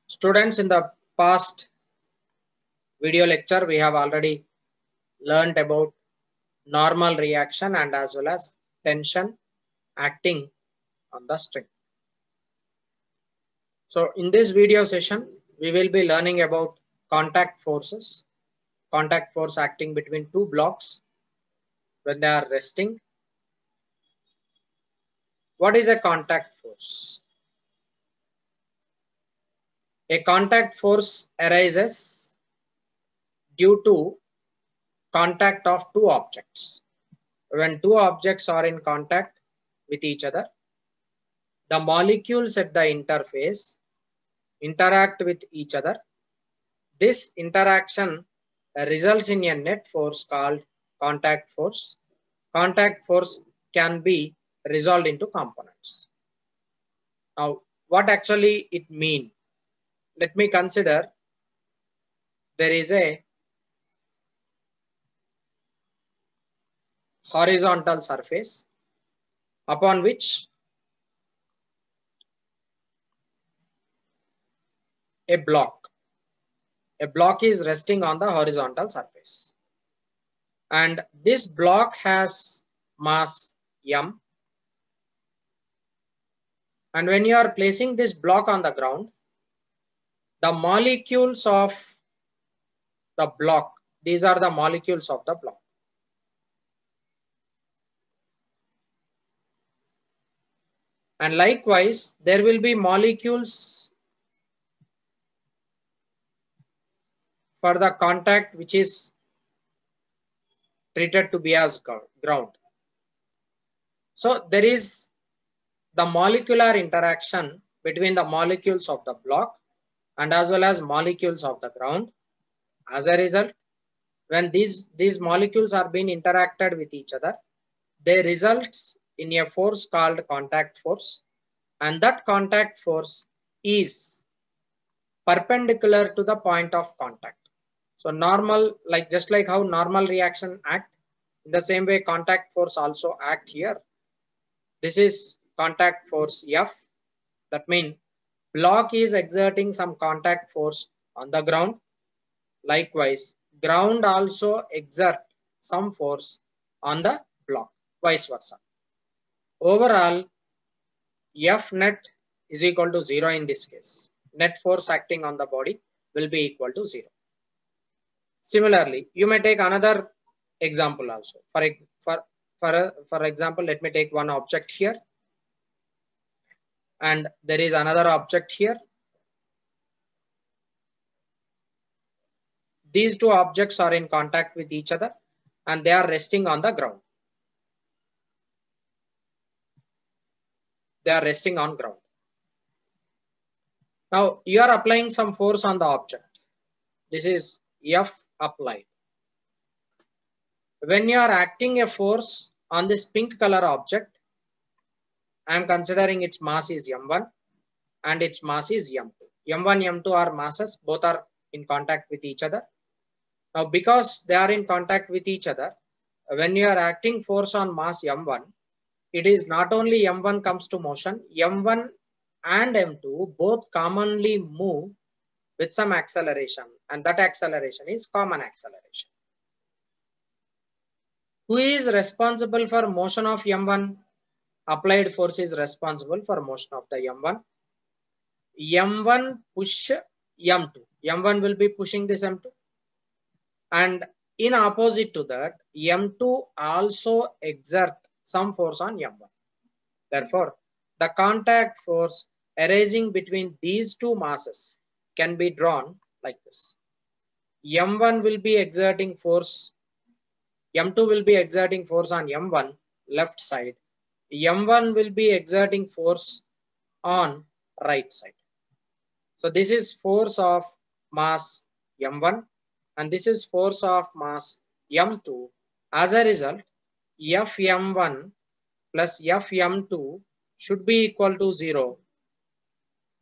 Students, in the past video lecture, we have already learned about normal reaction and as well as tension acting on the string. So in this video session, we will be learning about contact forces, contact force acting between two blocks when they are resting. What is a contact force? A contact force arises due to contact of two objects. When two objects are in contact with each other, the molecules at the interface interact with each other. This interaction results in a net force called contact force. Contact force can be resolved into components. Now, what actually it means? Let me consider there is a horizontal surface upon which a block is resting on the horizontal surface, and this block has mass m, and when you are placing this block on the ground, the molecules of the block, these are the molecules of the block, and likewise there will be molecules for the contact which is treated to be as ground. So there is the molecular interaction between the molecules of the block and as well as molecules of the ground. As a result, when these molecules are being interacted with each other, they results in a force called contact force, and that contact force is perpendicular to the point of contact. So normal, just like how normal reaction act, in the same way contact force also act here. This is contact force F. That means block is exerting some contact force on the ground. Likewise, ground also exert some force on the block, vice versa. Overall, F net is equal to 0 in this case. Net force acting on the body will be equal to 0. Similarly, you may take another example also. For example, let me take one object here, and there is another object here. These two objects are in contact with each other and they are resting on the ground. They are resting on ground. Now you are applying some force on the object. This is F applied. When you are acting a force on this pink color object, I am considering its mass is m1 and its mass is m2. m1, m2 are masses, both are in contact with each other. Now because they are in contact with each other, when you are acting force on mass m1, it is not only m1 comes to motion, m1 and m2 both commonly move with some acceleration, and that acceleration is common acceleration. Who is responsible for motion of m1? Applied force is responsible for motion of the m1. m1 push m2. m1 will be pushing this m2. And in opposite to that, m2 also exert some force on m1. Therefore, the contact force arising between these two masses can be drawn like this. m1 will be exerting force, m2 will be exerting force on m1 left side, m1 will be exerting force on right side. So this is force of mass m1 and this is force of mass m2. As a result, Fm1 plus Fm2 should be equal to 0.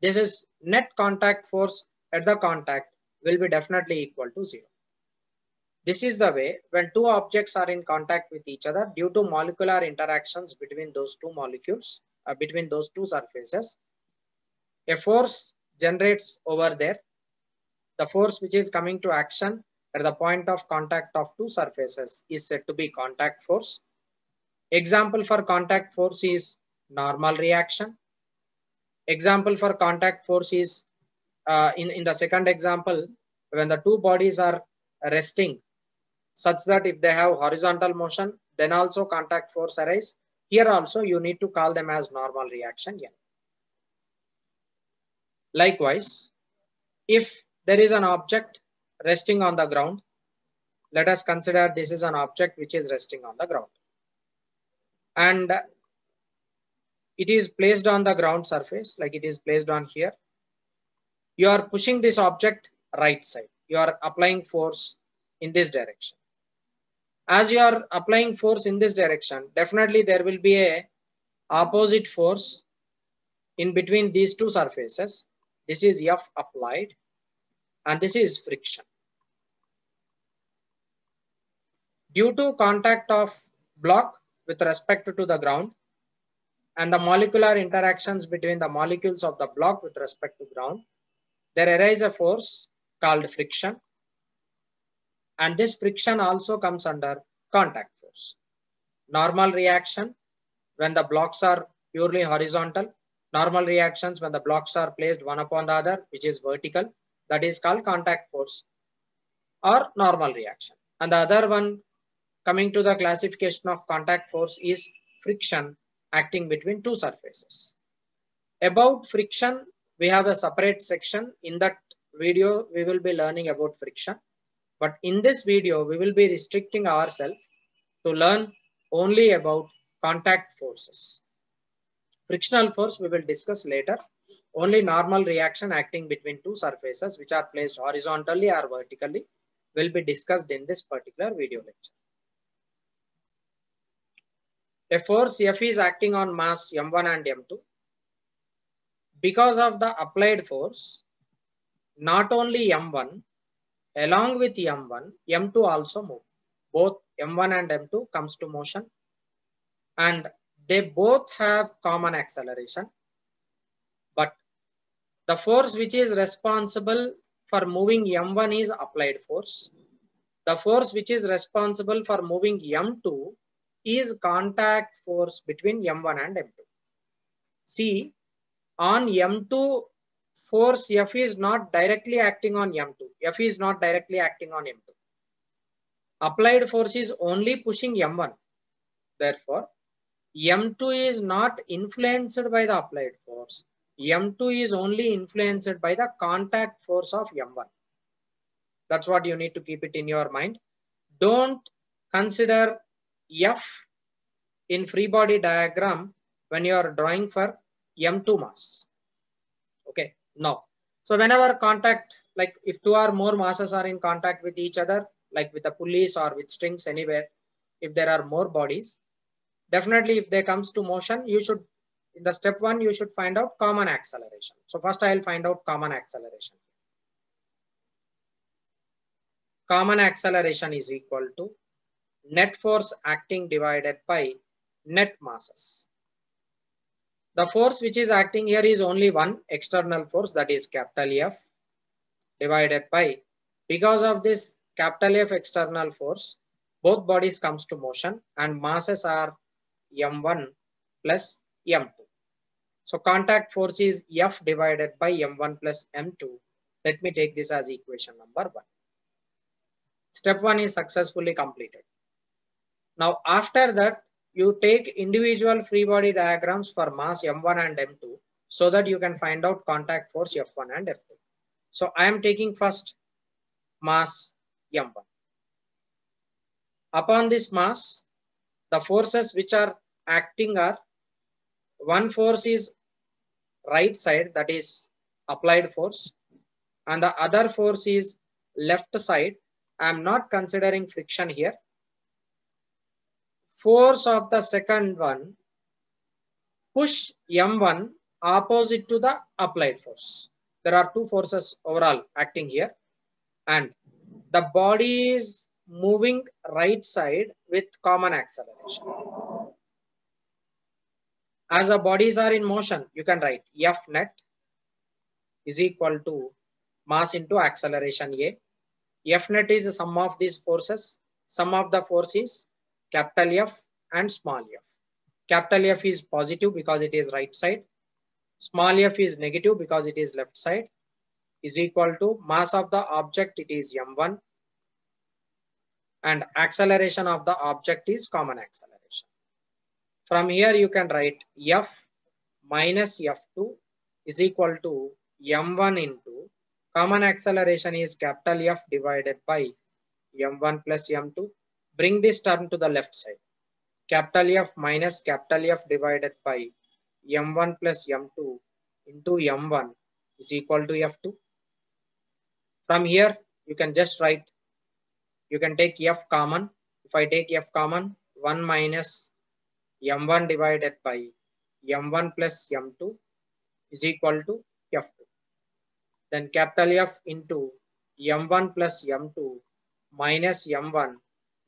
This is net contact force at the contact will be definitely equal to 0. This is the way when two objects are in contact with each other due to molecular interactions between those two molecules, between those two surfaces, a force generates over there. The force which is coming to action at the point of contact of two surfaces is said to be contact force. Example for contact force is normal reaction. Example for contact force is in the second example, when the two bodies are resting such that if they have horizontal motion, then also contact force arises. Here also you need to call them as normal reaction. Yeah. Likewise, if there is an object resting on the ground, let us consider this is an object which is resting on the ground, and it is placed on the ground surface, like it is placed on here. You are pushing this object right side. You are applying force in this direction. As you are applying force in this direction, definitely there will be a opposite force in between these two surfaces. This is F applied and this is friction. Due to contact of block with respect to the ground and the molecular interactions between the molecules of the block with respect to ground, there arises a force called friction, and this friction also comes under contact force. Normal reaction when the blocks are purely horizontal, normal reactions when the blocks are placed one upon the other, which is vertical, that is called contact force or normal reaction. And the other one coming to the classification of contact force is friction acting between two surfaces. About friction, we have a separate section. In that video, we will be learning about friction. But in this video, we will be restricting ourselves to learn only about contact forces. Frictional force we will discuss later. Only normal reaction acting between two surfaces which are placed horizontally or vertically will be discussed in this particular video lecture. A force F is acting on mass M1 and M2. Because of the applied force, not only M1, along with M1, M2 also move. Both M1 and M2 comes to motion and they both have common acceleration. But the force which is responsible for moving M1 is applied force. The force which is responsible for moving M2 is contact force between M1 and M2. See, on M2, force F is not directly acting on M2. F is not directly acting on M2. Applied force is only pushing M1. Therefore, M2 is not influenced by the applied force. M2 is only influenced by the contact force of M1. That's what you need to keep it in your mind. Don't consider F in free body diagram when you are drawing for M2 mass. Okay, now, so whenever contact, like if two or more masses are in contact with each other, like with the pulleys or with strings anywhere, if there are more bodies, definitely if they comes to motion, you should, in the step one, you should find out common acceleration. So first I will find out common acceleration. Common acceleration is equal to net force acting divided by net masses. The force which is acting here is only one external force, that is capital F, divided by, because of this capital F external force, both bodies comes to motion and masses are M1 plus M2. So contact force is F divided by M1 plus M2. Let me take this as equation number 1. Step 1 is successfully completed. Now after that, you take individual free body diagrams for mass M1 and M2 so that you can find out contact force F1 and F2. So I am taking first mass M1. Upon this mass, the forces which are acting are, one force is right side, that is applied force, and the other force is left side. I am not considering friction here. Force of the second one push M1 opposite to the applied force. There are two forces overall acting here and the body is moving right side with common acceleration. As the bodies are in motion, you can write F net is equal to mass into acceleration A. F net is the sum of these forces. Sum of the force is capital F and small f. Capital F is positive because it is right side. Small f is negative because it is left side, is equal to mass of the object, it is m1, and acceleration of the object is common acceleration. From here you can write f minus f2 is equal to m1 into common acceleration is capital F divided by m1 plus m2. Bring this term to the left side. Capital F minus capital F divided by m1 plus m2 into m1 is equal to f2. From here you can just write, you can take f common. If I take f common, 1 minus m1 divided by m1 plus m2 is equal to f2. Then capital F into m1 plus m2 minus m1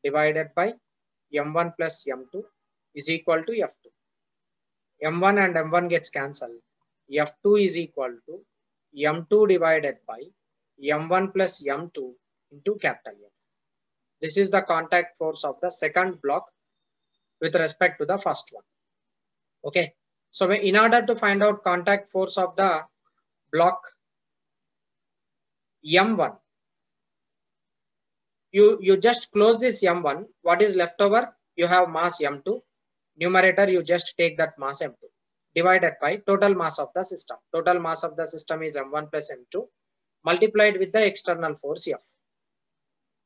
divided by m1 plus m2 is equal to f2. m1 and m1 gets cancelled. f2 is equal to m2 divided by m1 plus m2 into capital F. This is the contact force of the second block with respect to the first one. Okay. So in order to find out contact force of the block M1, you just close this M1. What is left over? You have mass M2. Numerator, you just take that mass M2 divided by total mass of the system. Total mass of the system is M1 plus M2 multiplied with the external force F.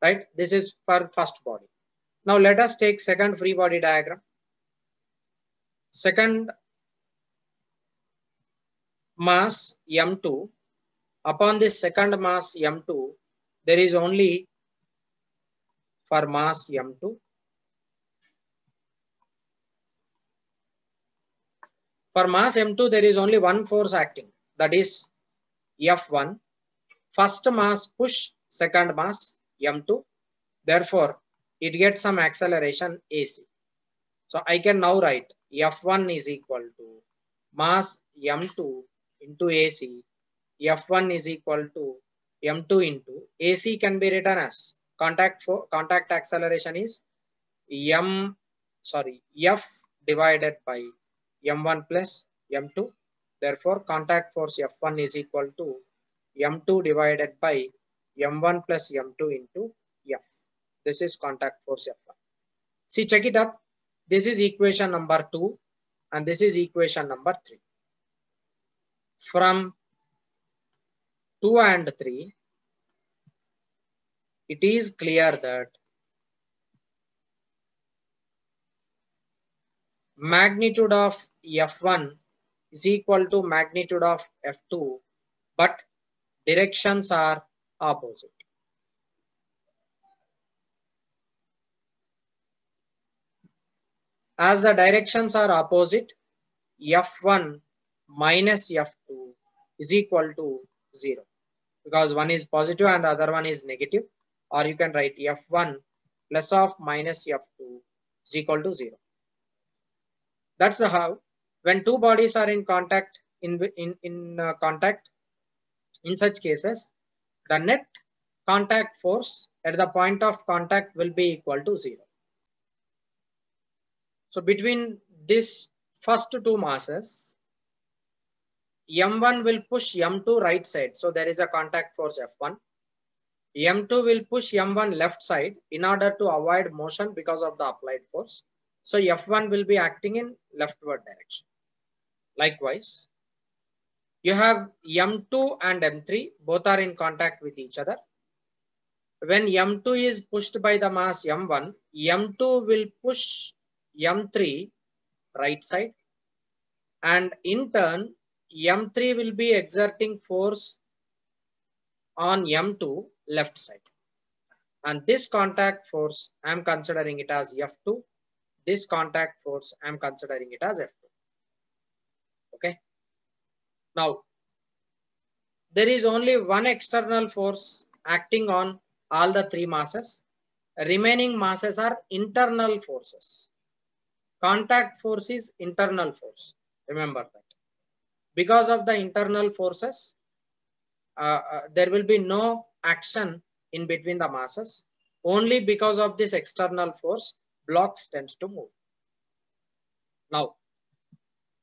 Right? This is for first body. Now let us take second free body diagram. Second mass M2, upon this second mass M2, there is only for mass M2. For mass M2, there is only one force acting, that is F1. First mass push second mass M2. Therefore, it gets some acceleration AC. So I can now write F1 is equal to mass M2 into AC. F1 is equal to M2 into AC can be written as contact acceleration is F divided by M1 plus M2. Therefore, contact force F1 is equal to M2 divided by M1 plus M2 into F. This is contact force F1. See, check it up. This is equation number 2 and this is equation number 3. From 2 and 3, it is clear that magnitude of F1 is equal to magnitude of F2, but directions are opposite. As the directions are opposite, F1 minus F2 is equal to 0 because one is positive and the other one is negative, or you can write F1 plus of minus F2 is equal to 0. That's how when two bodies are in contact, in such cases, the net contact force at the point of contact will be equal to 0. So between this first two masses, M1 will push M2 right side. So there is a contact force F1. M2 will push M1 left side in order to avoid motion because of the applied force. So F1 will be acting in leftward direction. Likewise, you have M2 and M3, both are in contact with each other. When M2 is pushed by the mass M1, M2 will push M3 right side, and in turn M3 will be exerting force on M2 left side, and this contact force I am considering it as F2. This contact force I am considering it as F2. Okay. Now there is only one external force acting on all the three masses. Remaining masses are internal forces. Contact force is internal force. Remember that. Because of the internal forces, there will be no action in between the masses. Only because of this external force, blocks tends to move. Now,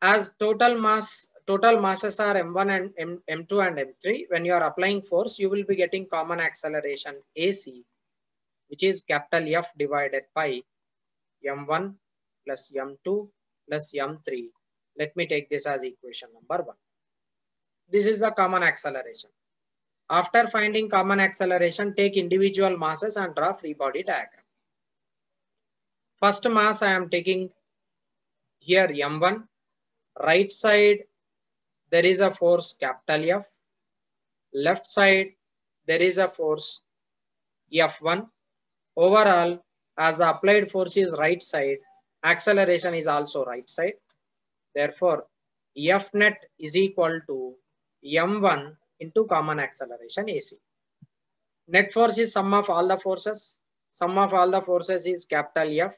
as total masses are m1 and m2 and m3, when you are applying force, you will be getting common acceleration AC, which is capital F divided by m1 plus m2 plus m3. Let me take this as equation number 1. This is the common acceleration. After finding common acceleration, take individual masses and draw free body diagram. First mass I am taking here m1. Right side there is a force capital F. Left side there is a force F1. Overall, as the applied force is right side, acceleration is also right side. Therefore, F net is equal to m1 into common acceleration AC. Net force is sum of all the forces. Sum of all the forces is capital F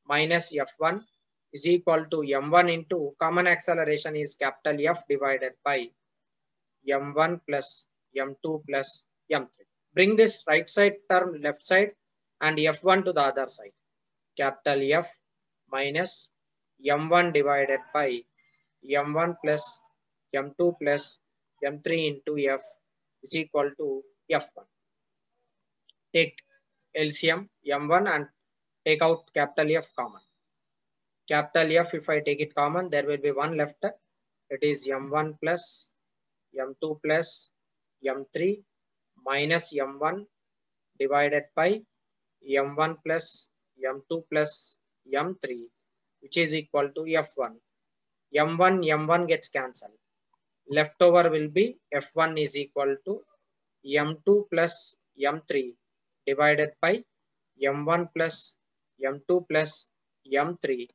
minus F1 is equal to m1 into common acceleration is capital F divided by m1 plus m2 plus m3. Bring this right side term left side and F1 to the other side. Capital F minus m1 divided by m1 plus m2 plus m3 into F is equal to F1. Take LCM m1 and take out capital F common. Capital F, if I take it common, there will be one left. It is m1 plus m2 plus m3 minus m1 divided by m1 plus m2 plus m3, which is equal to F1. m1 gets cancelled. Leftover will be F1 is equal to m2 plus m3 divided by m1 plus m2 plus m3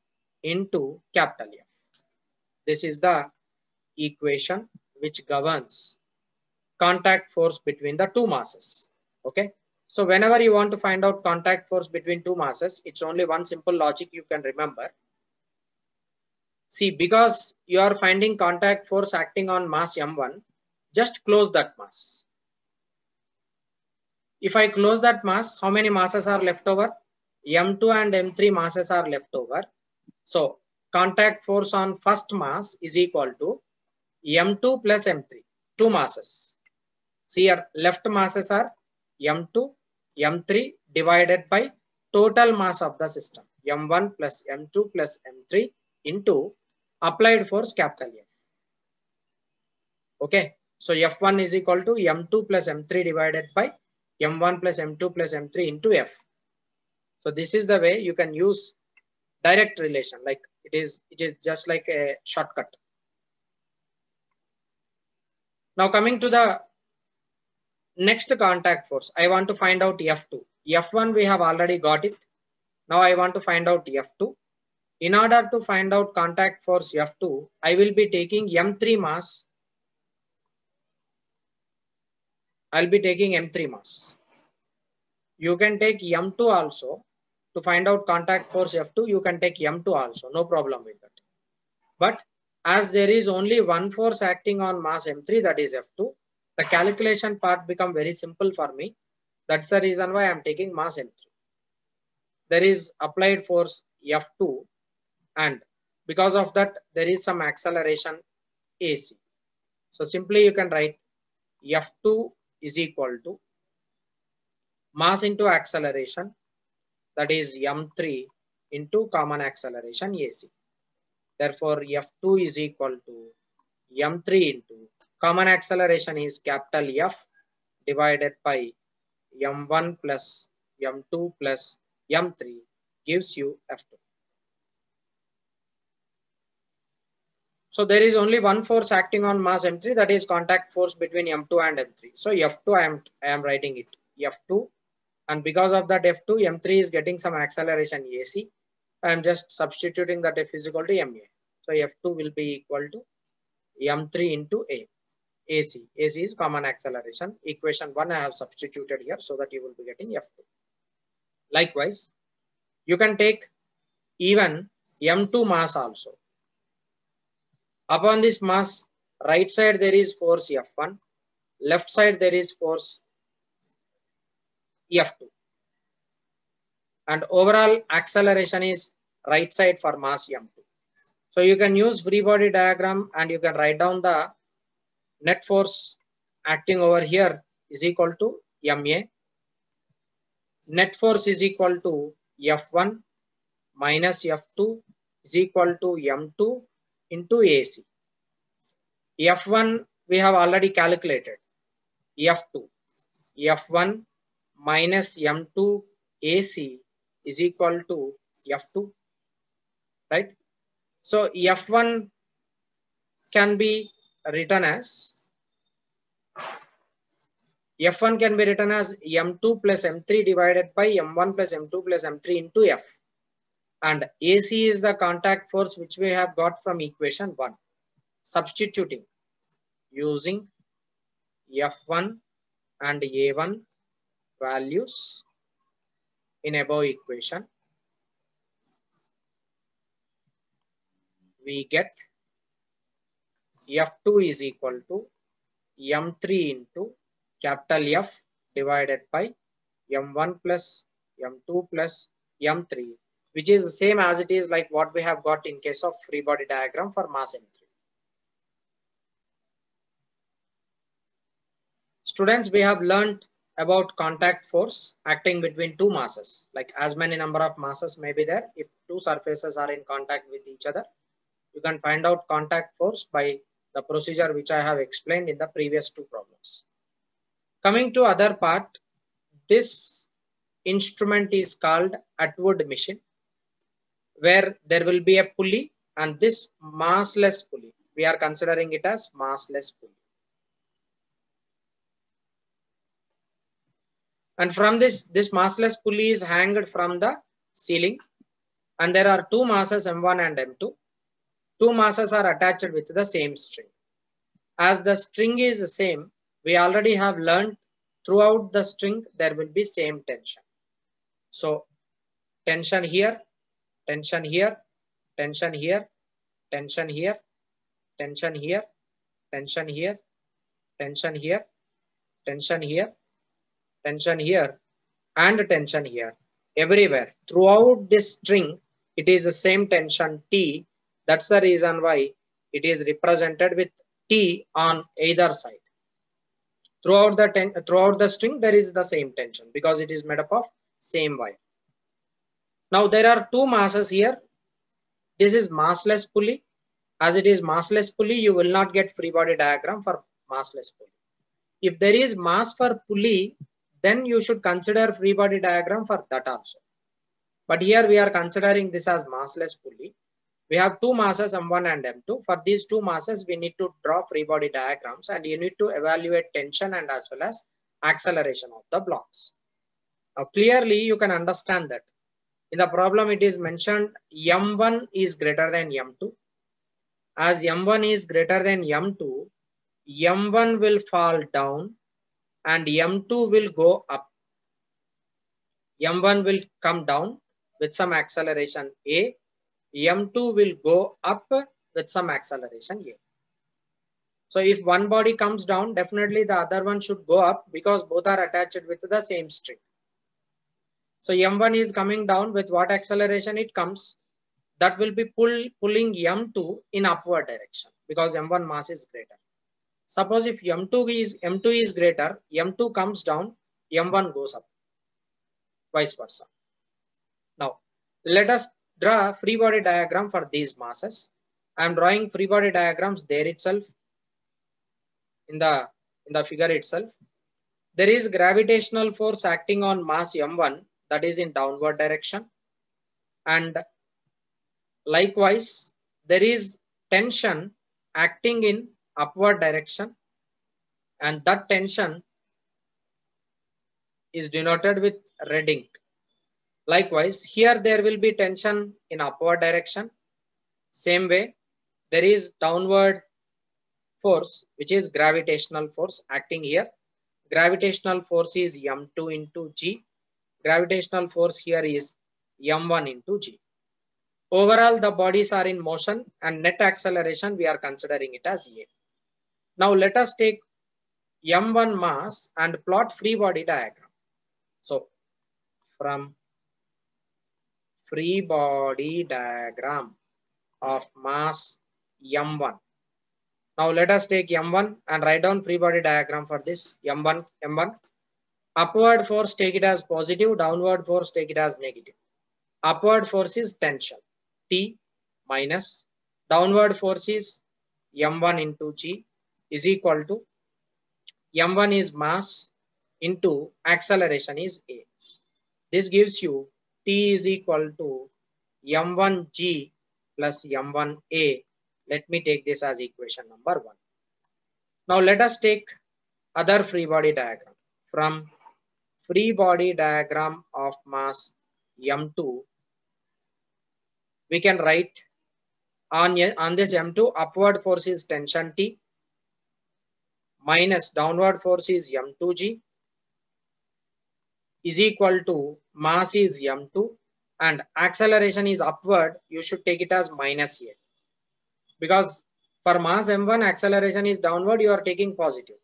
into capital F. This is the equation which governs contact force between the two masses. Okay. So whenever you want to find out contact force between two masses, it's only one simple logic you can remember. See, because you are finding contact force acting on mass m1, just close that mass. If I close that mass, how many masses are left over? m2 and m3 masses are left over. So contact force on first mass is equal to m2 plus m3, two masses. See here, left masses are m2, m3 divided by total mass of the system, m1 plus m2 plus m3 into applied force capital F. Okay, so F1 is equal to m2 plus m3 divided by m1 plus m2 plus m3 into F. So this is the way you can use direct relation, like it is just like a shortcut. Now coming to the next contact force, I want to find out F2. F1 we have already got it. Now I want to find out F2. In order to find out contact force F2, I will be taking M3 mass. I'll be taking M3 mass. You can take M2 also. To find out contact force F2, you can take M2 also. No problem with that. But as there is only one force acting on mass M3, that is F2, the calculation part become very simple for me. That's the reason why I'm taking mass M3. There is applied force F2, and because of that, there is some acceleration AC. So simply you can write F2 is equal to mass into acceleration, that is M3 into common acceleration AC. Therefore, F2 is equal to M3 into common acceleration is capital F divided by M1 plus M2 plus M3 gives you F2. So there is only one force acting on mass M3, that is contact force between M2 and M3. So F2 I am writing it F2, and because of that F2, M3 is getting some acceleration AC. I am just substituting that F is equal to MA. So F2 will be equal to M3 into A. AC. AC is common acceleration. Equation 1 I have substituted here so that you will be getting F2. Likewise, you can take even M2 mass also. Upon this mass, right side there is force F1, left side there is force F2, and overall acceleration is right side for mass M2. So you can use free body diagram and you can write down the net force acting over here is equal to MA. Net force is equal to F1 minus F2 is equal to M2 into AC. F1 we have already calculated. F2. F1 minus M2 AC is equal to F2. Right? So F1 can be written as M2 plus M3 divided by M1 plus M2 plus M3 into F. And AC is the contact force which we have got from equation 1. Substituting using F1 and A1 values in above equation, we get F2 is equal to M3 into capital F divided by M1 plus M2 plus M3, which is the same as it is like what we have got in case of free body diagram for mass M3. Students, we have learned about contact force acting between two masses, like as many number of masses may be there. If two surfaces are in contact with each other, you can find out contact force by the procedure which I have explained in the previous two problems. Coming to other part, this instrument is called Atwood machine, where there will be a pulley and this massless pulley. We are considering it as massless pulley. And from this massless pulley is hanged from the ceiling, and there are two masses M1 and M2. Two masses are attached with the same string. As the string is the same, we already have learned throughout the string there will be same tension. So tension here, tension here, tension here, tension here, tension here, tension here, tension here, tension here, tension here, and tension here. Everywhere throughout this string it is the same tension T. That's the reason why it is represented with T on either side. Throughout the string there is the same tension because it is made up of same wire. Now there are two masses here. This is massless pulley. As it is massless pulley, you will not get free body diagram for massless pulley. If there is mass for pulley, then you should consider free body diagram for that also. But here we are considering this as massless pulley. We have two masses M1 and M2. For these two masses, we need to draw free body diagrams and you need to evaluate tension and as well as acceleration of the blocks. Now clearly you can understand that in the problem it is mentioned M1 is greater than M2. As M1 is greater than M2, M1 will fall down and M2 will go up. M1 will come down with some acceleration A. M2 will go up with some acceleration A. So if one body comes down, definitely the other one should go up because both are attached with the same string. So M1 is coming down with what acceleration it comes, that will be pulling M2 in upward direction because M1 mass is greater. Suppose if M2 is greater, M2 comes down, M1 goes up, vice versa. Now let us draw a free body diagram for these masses. I am drawing free body diagrams there itself in the figure itself. There is gravitational force acting on mass M1, that is in downward direction, and likewise there is tension acting in upward direction, and that tension is denoted with red ink. Likewise here there will be tension in upward direction. Same way there is downward force which is gravitational force acting here. Gravitational force is M2 into G. Gravitational force here is M1 into G. Overall the bodies are in motion and net acceleration we are considering it as A. Now let us take m1 mass and plot free body diagram. So from free body diagram of mass m1. Now let us take m1 and write down free body diagram for this m1. Upward force take it as positive, downward force take it as negative. Upward force is tension T minus downward force is m1 into G is equal to m1 is mass into acceleration is A. This gives you T is equal to m1G plus m1A. Let me take this as equation number 1. Now let us take other free body diagram. From free body diagram of mass m2, we can write on this m2, upward force is tension T minus downward force is m2G is equal to mass is m2 and acceleration is upward. You should take it as minus A, because for mass m1 acceleration is downward, you are taking positive.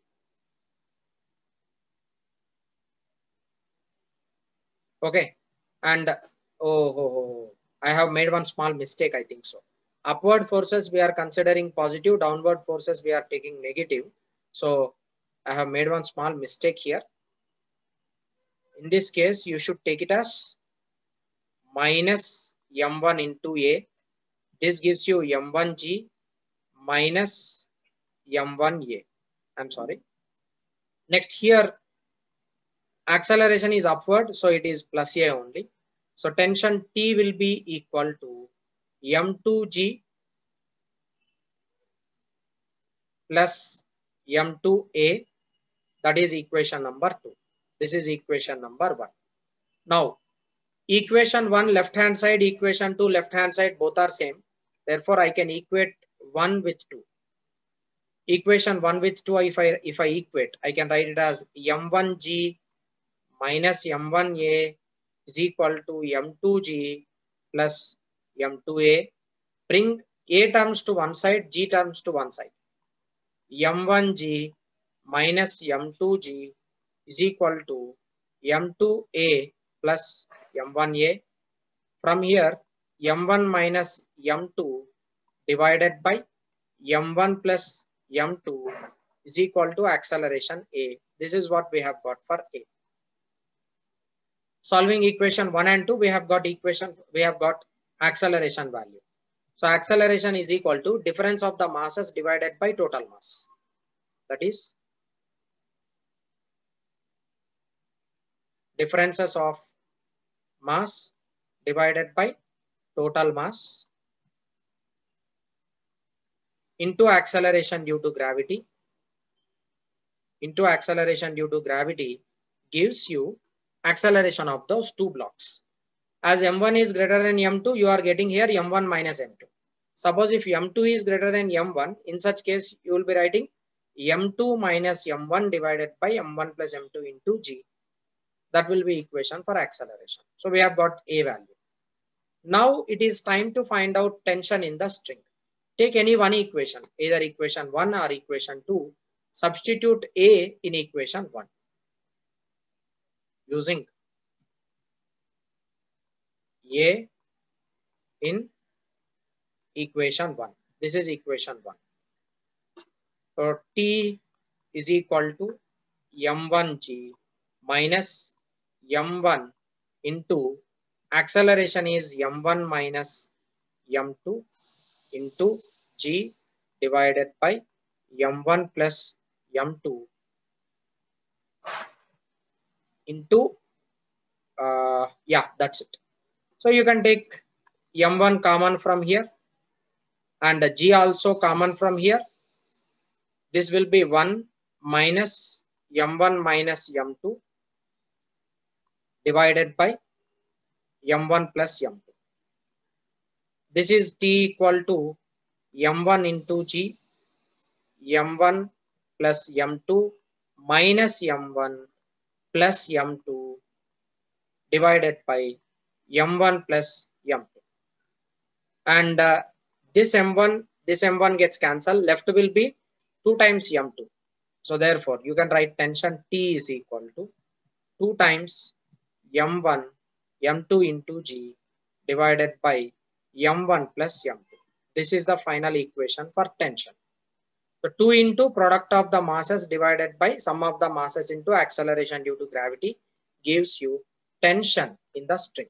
Okay, and I have made one small mistake, I think so. Upward forces we are considering positive, downward forces we are taking negative. So I have made one small mistake here. In this case, you should take it as minus m1 into A. This gives you m1G minus m1A. I'm sorry. Next here, acceleration is upward, so it is plus A only. So tension T will be equal to m2G plus m2A. That is equation number 2. This is equation number 1. Now, equation 1 left hand side, equation 2 left hand side, both are same. Therefore, I can equate 1 with 2. Equation 1 with 2, if I equate, I can write it as m1G minus m1A is equal to m2G plus m2A. Bring A terms to one side, G terms to one side. m1G minus m2G is equal to m2A plus m1A. From here, m1 minus m2 divided by m1 plus m2 is equal to acceleration A. This is what we have got for A. Solving equation 1 and 2, we have got acceleration value. So acceleration is equal to difference of the masses divided by total mass. That is differences of mass divided by total mass into acceleration due to gravity. Into acceleration due to gravity gives you acceleration of those two blocks. As m1 is greater than m2, you are getting here m1 minus m2. Suppose if m2 is greater than m1, in such case, you will be writing m2 minus m1 divided by m1 plus m2 into G. That will be equation for acceleration. So we have got A value. Now it is time to find out tension in the string. Take any one equation, either equation 1 or equation 2. Substitute A in equation 1 using A in equation 1. This is equation 1. So T is equal to m1G minus m1 into acceleration is m1 minus m2 into G divided by m1 plus m2 into that's it. So you can take m1 common from here and G also common from here. This will be 1 minus m1 minus m2 divided by m1 plus m2. This is T equal to m1 into G, m1 plus m2 minus m1 plus m2 divided by m1 plus m2. And this m1 gets cancelled. Left will be 2 times m2. So therefore, you can write tension T is equal to 2 times M1 M2 into G divided by M1 plus M2. This is the final equation for tension. So 2 into product of the masses divided by sum of the masses into acceleration due to gravity gives you tension in the string.